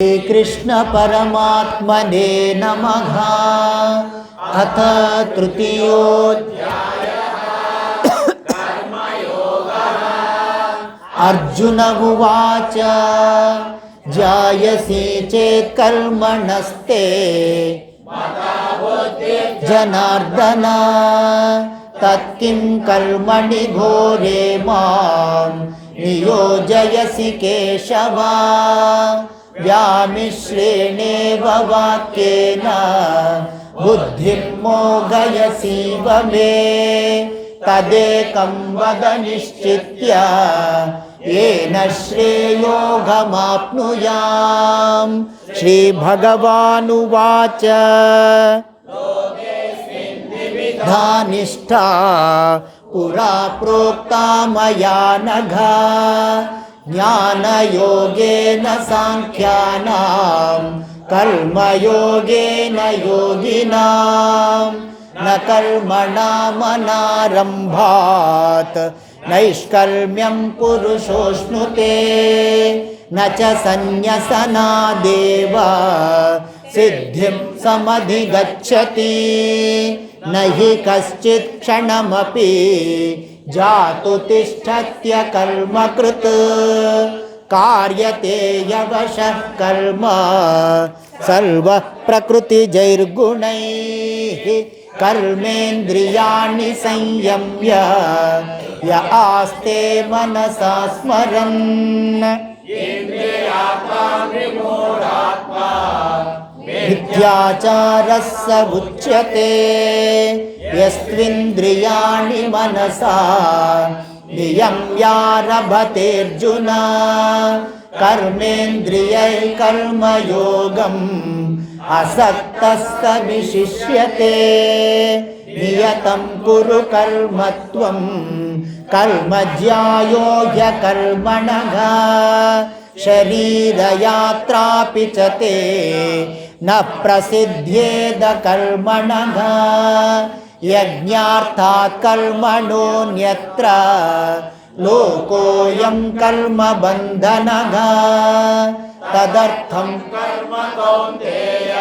कृष्ण परमात्मने नमः। अथ तृतीयोऽध्यायः कर्मयोगः। अर्जुन उवाच जायसि चेत् कर्मणस्ते जनार्दन तत्किं कर्मणि घोरे मां नियोजयसि केशव। व्यामिश्रेणेव वाक्येन बुद्धिं मोहयसीव मे। तदेकं वद निश्चित्य येन श्रेयोऽहमाप्नुयाम्। श्रीभगवानुवाच द्विविधा निष्ठा पुरा प्रोक्ता मया नघ। ज्ञानयोगेन साङ्ख्यानां कर्मयोगेन योगिनां। न कर्मणामनारम्भात् नैष्कर्म्यं पुरुषोऽश्नुते। न च सन्न्यसनादेव सिद्धिं समधिगच्छति। न हि कश्चित् क्षणमपि जातु तिष्ठत्य कर्मकृत्। कार्यते यवशः कर्म सर्वः प्रकृतिजैर्गुणैः। कर्मेन्द्रियाणि संयम्य य आस्ते मनसा स्मरन्। मिथ्याचारः स उच्यते यस्त्विन्द्रियाणि मनसा नियम्यारभतेऽर्जुन। कर्मेन्द्रियैः कर्मयोगम् असक्तः स विशिष्यते। नियतं कुरु कर्म त्वं कर्म ज्यायो ह्यकर्मणः। शरीरयात्रापि च ते न प्रसिद्ध्येद कर्मणः। यज्ञार्थात् कर्मणोऽन्यत्र लोकोऽयं कर्मबन्धनः। तदर्थं कर्म कौन्तेय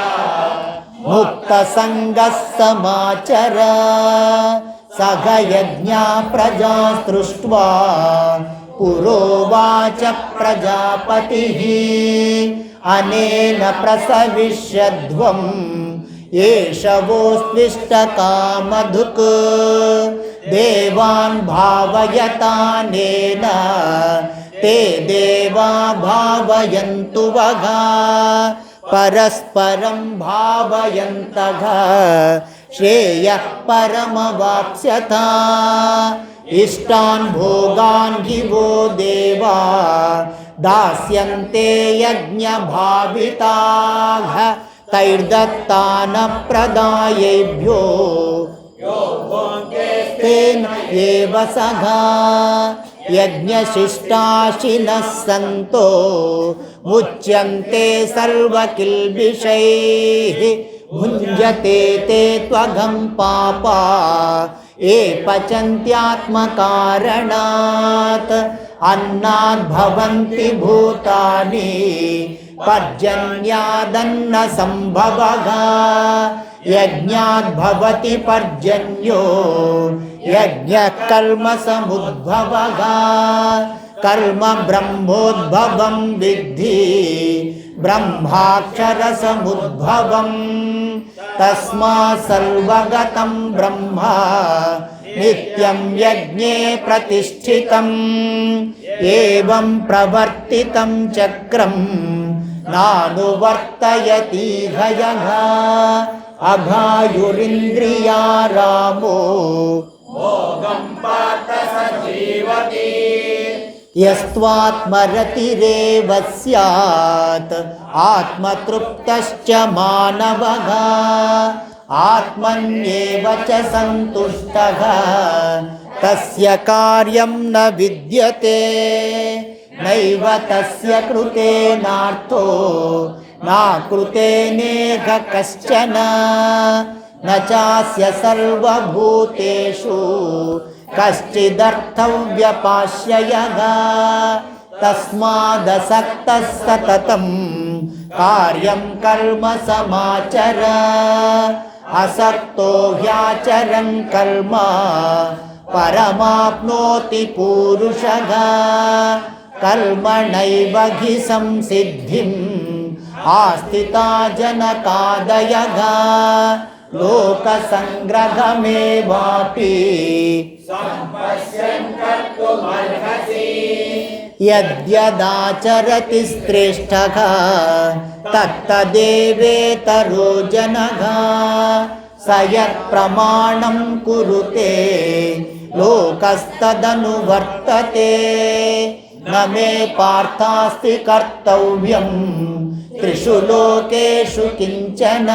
मुक्तसङ्गः समाचर। सह यज्ञा प्रजा सृष्ट्वा पुरोवाच प्रजापतिः। अनेन प्रसविष्यध्वम् एष वोऽस्त्विष्टकामधुक्। देवान् भावयतानेन ते देवा भावयन्तु वः। परस्परं भावयन्तः श्रेयः परमवाप्स्यथा। इष्टान् भोगान् हि वो देवा दास्यन्ते यज्ञभाविताः। तैर्दत्तानप्रदायेभ्यो तेन एव सघा। यज्ञशिष्टाशिनः सन्तो मुच्यन्ते सर्वकिल्बिषैः। भुञ्जते ते त्वघं पापा ये पचन्त्यात्मकारणात्। अन्नाद् भवन्ति भूतानि पर्जन्यादन्नसम्भवः। यज्ञाद् भवति पर्जन्यो यज्ञः कर्मसमुद्भवः। कर्म ब्रह्मोद्भवं विद्धि ब्रह्माक्षरसमुद्भवम्। तस्मात् सर्वगतं ब्रह्म नित्यं यज्ञे प्रतिष्ठितम्। एवं प्रवर्तितं चक्रं नानुवर्तयतीह यः। अघायुरिन्द्रिया रामो भोगं पार्थ स जीवति। यस्त्वात्मरतिरेव स्यात् आत्मतृप्तश्च मानवः। आत्मन्येव च सन्तुष्टः तस्य कार्यं न विद्यते। नैव तस्य कृतेनार्थो नाकृतेनेह कश्चन। न चास्य सर्वभूतेषु कश्चिदर्थव्यपाश्रयः। तस्मादसक्तः सततं कार्यं कर्म समाचर असक्तो ह्याचरन् कर्म परमाप्नोति पूरुषः कर्मणैव हि संसिद्धिम् आस्थिता जनकादयः लोकसङ्ग्रहमेवापि यद्यदाचरति श्रेष्ठः तत्तदेवेतरो जनः स यत्प्रमाणं कुरुते लोकस्तदनुवर्तते न मे पार्थास्ति कर्तव्यं त्रिषु लोकेषु किञ्चन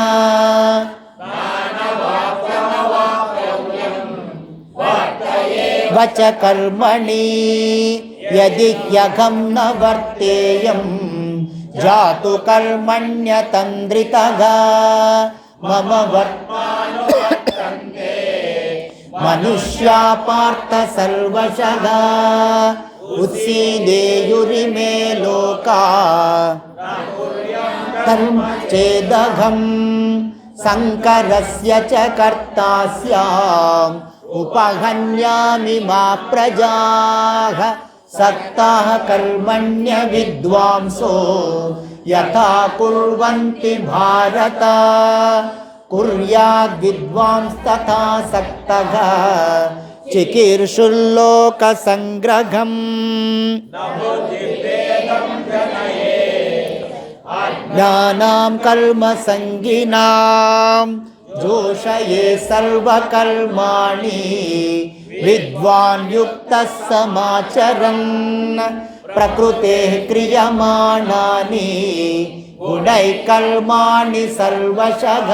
वच कर्मणि यदि ह्यहं न वर्तेयं जातु कर्मण्यतन्द्रितः मम वर्तन्ते मनुष्या पार्थ सर्वशः उत्सीदेयुरिमे लोका कर्म चेदहं शङ्करस्य च कर्ता स्याम् उपहन्यामि मा प्रजाः सक्ताः कर्मण्य विद्वांसो यथा कुर्वन्ति भारत कुर्याद् विद्वांस्तथा सक्तः चिकीर्षुल्लोकसङ्ग्रहम् ज्ञानां कर्मसङ्गिनां जोषये सर्वकर्माणि विद्वान् युक्तः समाचरन् प्रकृतेः क्रियमाणानि गुणैः कर्माणि सर्वशः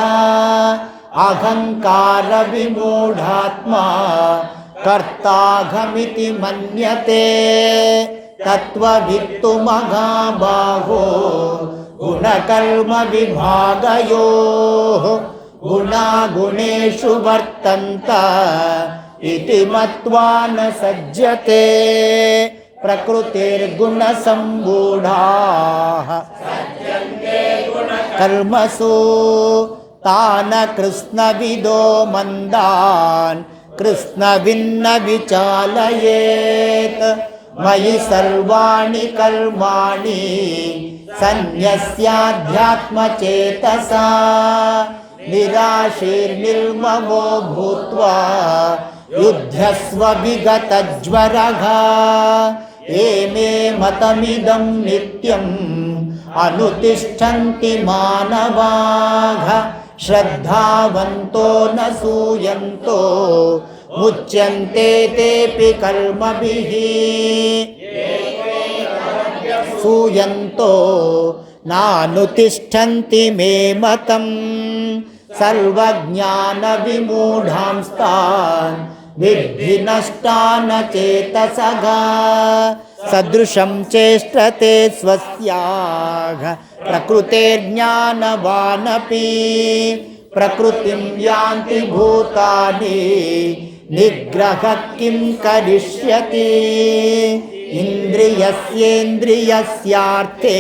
अहङ्कारविमूढात्मा कर्ताहमिति मन्यते तत्त्ववित्तु महाबाहो गुणकर्मविभागयोः गुणागुणेषु वर्तन्त इति मत्वा न सज्जते प्रकृतिर्गुणसम्मूढाः कर्मसु तान् कृष्णविदो मन्दान् कृष्णविन्न विचालयेत् मयि सर्वाणि कर्माणि सन्न्यस्याध्यात्मचेतसा निराशीर्निर्ममो भूत्वा युध्यस्व विगतज्वरः एमे मतमिदं नित्यम् अनुतिष्ठन्ति मानवाः श्रद्धावन्तो न सूयन्तो मुच्यन्ते तेऽपि कर्मभिः सूयन्तो नानुतिष्ठन्ति मे मतम् सर्वज्ञानविमूढांस्तान् विद्धि नष्टान् चेतसः सदृशं चेष्टते स्वस्याः प्रकृतेर्ज्ञानवानपि प्रकृतिं यान्ति भूतानि निग्रहः किं करिष्यति इन्द्रियस्येन्द्रियस्यार्थे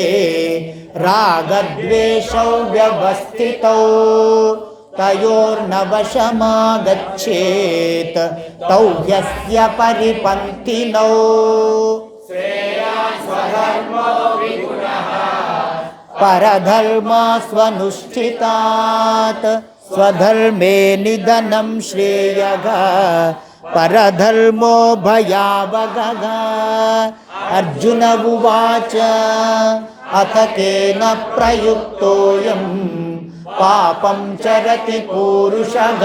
रागद्वेषौ व्यवस्थितौ तयोर्नवशमागच्छेत् तौ ह्यस्य परिपन्थिनौ परधर्मा स्वनुष्ठितात् स्वधर्मे निधनं श्रेयः परधर्मो भयावहः अर्जुन उवाच अथ केन प्रयुक्तोऽयं पापं चरति पूरुषः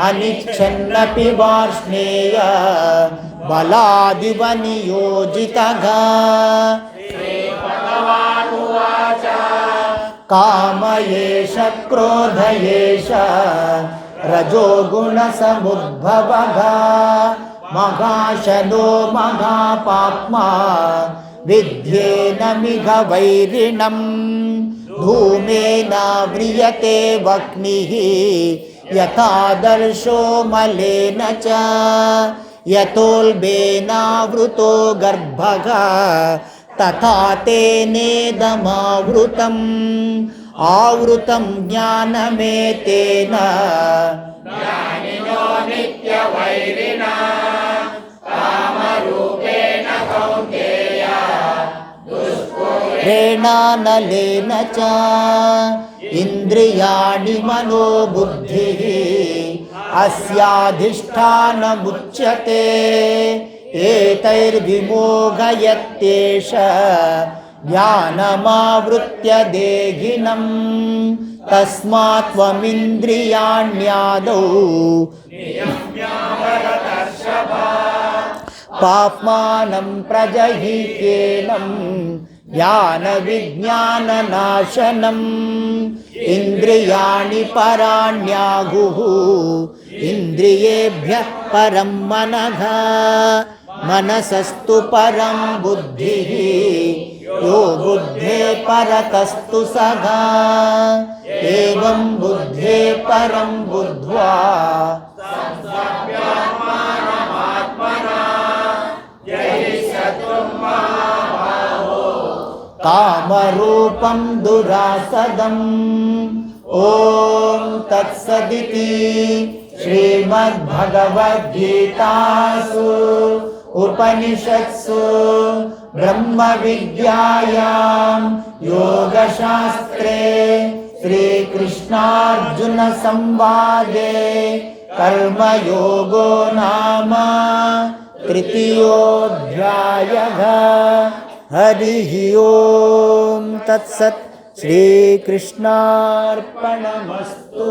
अनिच्छन्नपि वार्ष्णेय बलादिव नियोजितः काम एष क्रोध एष रजोगुणसमुद्भवः महाशनो महापाप्मा विद्येनमिह वैरिणम् धूमेनाव्रियते वह्निः यथादर्शो मलेन च यतोल्बेनावृतो गर्भः तथा तेनेदमावृतम् आवृतं ज्ञानमेतेन ज्ञानिनो नित्यवैरिणा कामरूपेण कौन्तेय प्रेणानलेन च इन्द्रियाणि मनोबुद्धिः अस्याधिष्ठानमुच्यते एतैर्विमोहयत्येष ज्ञानमावृत्य देहिनं तस्मात् त्वमिन्द्रियाण्यादौ पाप्मानं प्रजहिह्येनं ज्ञानविज्ञाननाशनम् इन्द्रियाणि पराण्याहुः इन्द्रियेभ्यः परं मनः मनसस्तु परं बुद्धिः यो बुद्धे परतस्तु सगा एवं बुद्धे परं बुद्ध्वा कामरूपं दुरासदम् ॐ तत्सदिति श्रीमद्भगवद्गीतासु उपनिषत्सु ब्रह्मविद्यायां योगशास्त्रे श्रीकृष्णार्जुनसंवादे कर्मयोगो नाम तृतीयोऽध्यायः। हरिः ओम तत्सत्। श्रीकृष्णार्पणमस्तु।